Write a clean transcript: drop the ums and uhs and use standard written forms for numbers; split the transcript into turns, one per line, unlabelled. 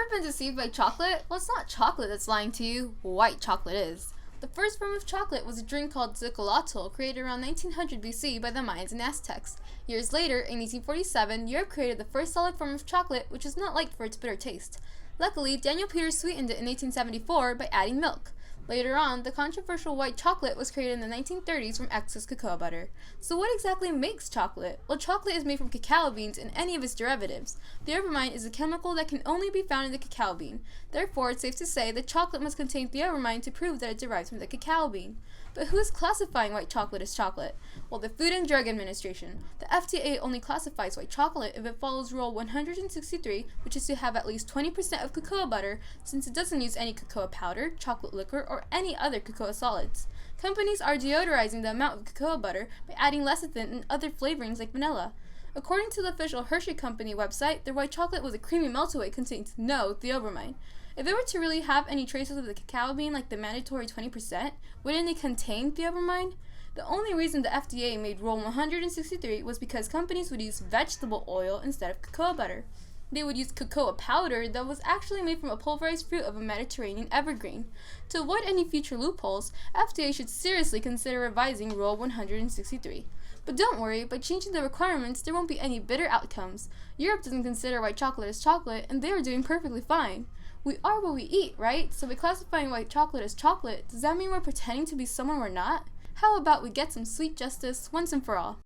Ever been deceived by chocolate? Well, it's not chocolate that's lying to you, white chocolate is. The first form of chocolate was a drink called chocolatl, created around 1900 BC by the Mayans and Aztecs. Years later, in 1847, Europe created the first solid form of chocolate, which is not liked for its bitter taste. Luckily, Daniel Peters sweetened it in 1874 by adding milk. Later on, the controversial white chocolate was created in the 1930s from excess cocoa butter. So what exactly makes chocolate? Well, chocolate is made from cacao beans and any of its derivatives. Theobromine is a chemical that can only be found in the cacao bean. Therefore, it's safe to say that chocolate must contain theobromine to prove that it derives from the cacao bean. But who is classifying white chocolate as chocolate? Well, the Food and Drug Administration. The FDA only classifies white chocolate if it follows Rule 163, which is to have at least 20% of cocoa butter, since it doesn't use any cocoa powder, chocolate liquor, or any other cocoa solids. Companies are deodorizing the amount of cocoa butter by adding lecithin and other flavorings like vanilla. According to the official Hershey Company website, their white chocolate with a creamy melt-away contains no theobromine. If it were to really have any traces of the cacao bean like the mandatory 20%, wouldn't it contain theobromine? The only reason the FDA made Rule 163 was because companies would use vegetable oil instead of cocoa butter. They would use cocoa powder that was actually made from a pulverized fruit of a Mediterranean evergreen. To avoid any future loopholes, FDA should seriously consider revising Rule 163. But don't worry, by changing the requirements, there won't be any bitter outcomes. Europe doesn't consider white chocolate as chocolate, and they are doing perfectly fine. We are what we eat, right? So by classifying white chocolate as chocolate, does that mean we're pretending to be someone we're not? How about we get some sweet justice once and for all?